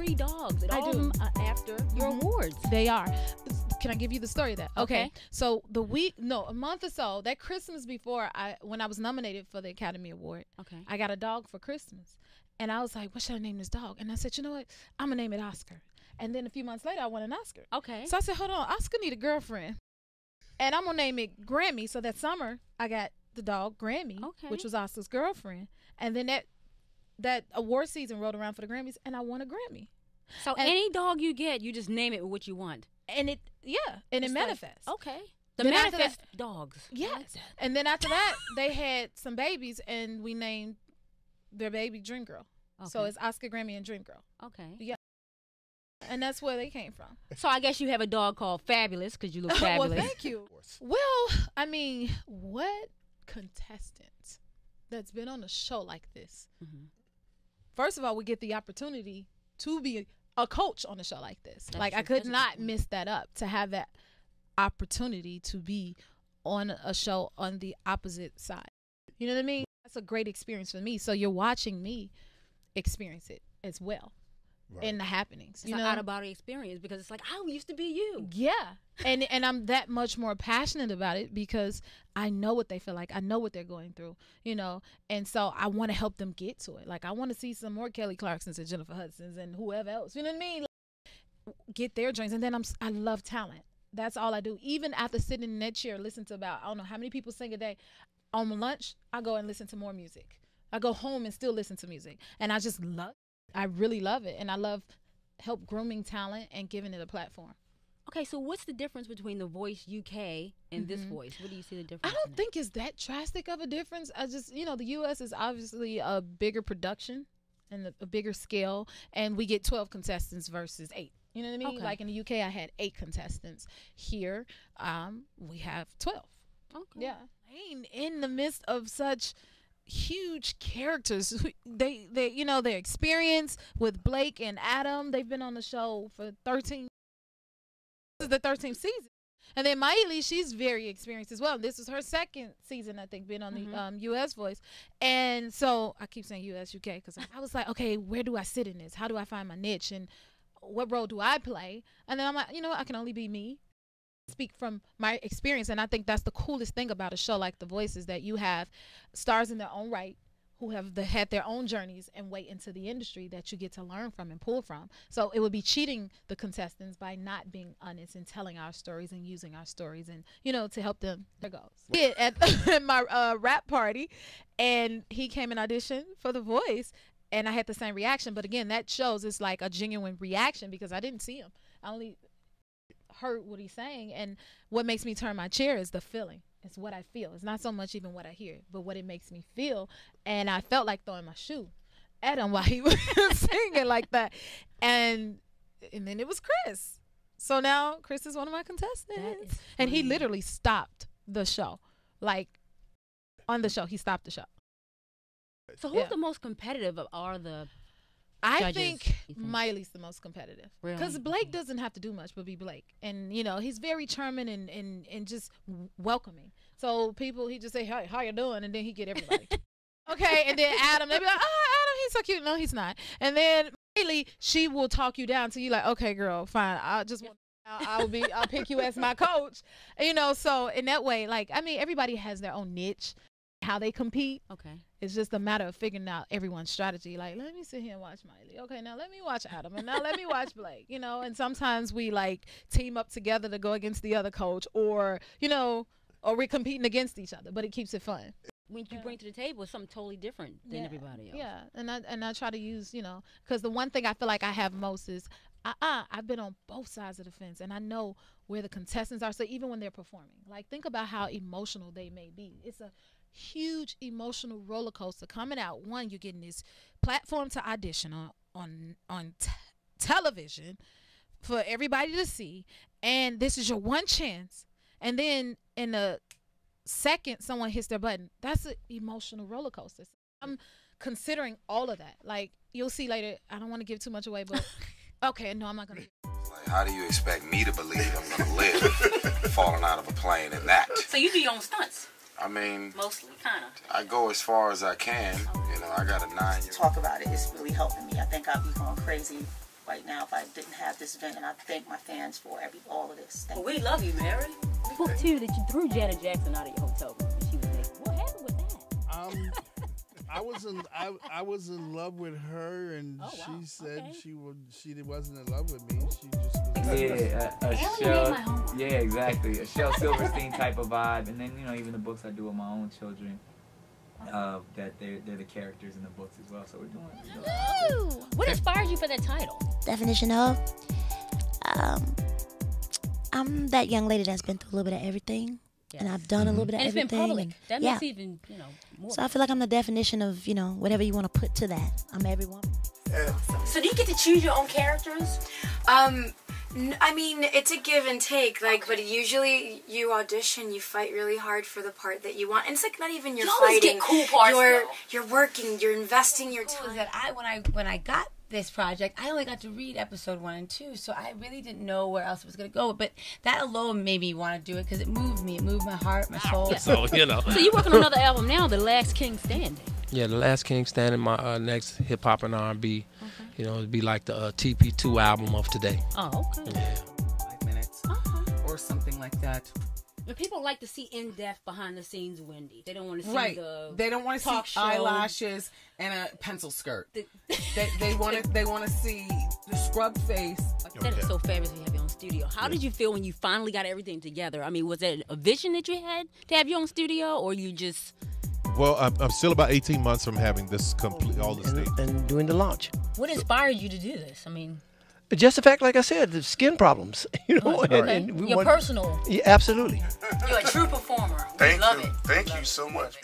3 dogs. And I all of do. them are after your awards. They are. Can I give you the story of that? Okay. So a month or so, that Christmas before when I was nominated for the Academy Award, I got a dog for Christmas. And I was like, what should I name this dog? And I said, you know what? I'm going to name it Oscar. And then a few months later, I won an Oscar. Okay. So I said, hold on, Oscar need a girlfriend. And I'm going to name it Grammy. So that summer, I got the dog Grammy, which was Oscar's girlfriend. And then that award season rolled around for the Grammys, and I won a Grammy. So any dog you get, you just name it with what you want. And it manifests. Okay. The manifest dogs. Yes. Like that. And then after that, they had some babies, and we named their baby Dream Girl. Okay. So it's Oscar, Grammy, and Dream Girl. Okay. Yeah. And that's where they came from. So I guess you have a dog called Fabulous because you look fabulous. Well, thank you. Well, I mean, what contestant that's been on a show like this? Mm-hmm. First of all, we get the opportunity to be a coach on a show like this. Like, I could not miss that up, to have that opportunity to be on a show on the opposite side. You know what I mean? That's a great experience for me. So you're watching me experience it as well. Right. In the happenings. It's an out-of-body experience because it's like, I used to be you. Yeah. And I'm that much more passionate about it because I know what they feel like. I know what they're going through, you know. And so I want to help them get to it. Like, I want to see some more Kelly Clarksons and Jennifer Hudsons and whoever else. You know what I mean? Like, get their dreams. And then I love talent. That's all I do. Even after sitting in that chair, listen to about, I don't know how many people sing a day. On my lunch, I go and listen to more music. I go home and still listen to music. And I just love it. I really love it, and I love help grooming talent and giving it a platform. Okay, so what's the difference between The Voice UK and this voice? What do you see the difference? I don't think it's that drastic of a difference. I just, the U.S. is obviously a bigger production and a bigger scale, and we get 12 contestants versus 8. You know what I mean? Okay. Like in the UK, I had 8 contestants. Here, we have 12. Okay. Yeah. In the midst of such huge characters, they their experience with Blake and Adam, they've been on the show for 13. This is the 13th season, and then Miley, she's very experienced as well. This is her 2nd season, I think, being on the U.S. Voice, and so I keep saying U.S. UK because I was like, okay, where do I sit in this? How do I find my niche, and what role do I play? And then I'm like, I can only be me. Speak from my experience, and I think that's the coolest thing about a show like The Voice is that you have stars in their own right who have had their own journeys and way into the industry that you get to learn from and pull from. So it would be cheating the contestants by not being honest and telling our stories and using our stories and to help them their goals. At my rap party, and he came and auditioned for The Voice, and I had the same reaction. But again, that shows it's like a genuine reaction because I didn't see him. I only heard what he's saying, and what makes me turn my chair is the feeling. It's what I feel. It's not so much even what I hear, but what it makes me feel. And I felt like throwing my shoe at him while he was singing like that. And then it was Chris. So now Chris is one of my contestants. And he literally stopped the show. Like, on the show, he stopped the show. So who's the most competitive of all the I judges, think Miley's the most competitive. Really? Because Blake doesn't have to do much but be Blake. And, he's very charming and just welcoming. So he just say, hey, how you doing? And then he get everybody. Okay, and then Adam, they be like, oh, Adam, he's so cute. No, he's not. And then Miley, she will talk you down till you like, okay, girl, fine. I'll pick you as my coach. So in that way, everybody has their own niche, how they compete. Okay. It's just a matter of figuring out everyone's strategy. Like, let me sit here and watch Miley. Okay, now let me watch Adam. And now let me watch Blake. And sometimes we, team up together to go against the other coach or we're competing against each other. But it keeps it fun. When you bring to the table is something totally different than everybody else. Yeah, and I try to use, because the one thing I feel like I have most is I've been on both sides of the fence, and I know where the contestants are. So even when they're performing, think about how emotional they may be. It's a huge emotional roller coaster coming out. One, you're getting this platform to audition on television for everybody to see, and this is your one chance. And then in the second someone hits their button, that's an emotional roller coaster. I'm considering all of that. You'll see later. I don't want to give too much away, but okay, no, I'm not gonna. How do you expect me to believe I'm gonna live falling out of a plane and that? So you do your own stunts? I mean, mostly, kind of. I go as far as I can. I got a 9-year-old. Talk about it. It's really helping me. I think I'll be going crazy right now if I didn't have this event, and I thank my fans for all of this. Thank we love you, Mary. Book too that you threw Janet Jackson out of your hotel room and she was there. What happened with that? I was in love with her, and she said she wasn't in love with me. She just was yeah, exactly. A Shel Silverstein type of vibe, and then even the books I do with my own children, that they're the characters in the books as well. So we're doing. What inspired you for that title? Definition of I'm that young lady that's been through a little bit of everything. Yes. And I've done a little bit of everything. And it's been public. That makes even, more. So I feel like I'm the definition of, whatever you want to put to that. I'm every woman. So do you get to choose your own characters? I mean, it's a give and take, but usually you audition, you fight really hard for the part that you want, and it's not even you're fighting. Get cool parts, you're working, you're investing your time. That when I got this project, I only got to read episode 1 and 2, so I really didn't know where else it was going to go. But that alone made me want to do it because it moved me. It moved my heart, my soul. Yeah. So So you're working on another album now, The Last King Standing. Yeah, The Last King Standing. My next hip hop and R&B. It'd be like the TP2 album of today. Oh, okay. Yeah. 5 minutes or something like that. But people like to see in-depth behind-the-scenes Wendy. They don't want to see They don't want to see eyelashes and a pencil skirt. They want to see the scrubbed face. That is so fabulous to have your own studio. How did you feel when you finally got everything together? I mean, was that a vision that you had to have your own studio, or you just... Well, I'm still about 18 months from having this all the stage. And doing the launch. What inspired you to do this? I mean... Just the fact, like I said, the skin problems. Your personal. Yeah, absolutely. You're a true performer. Thank you so much.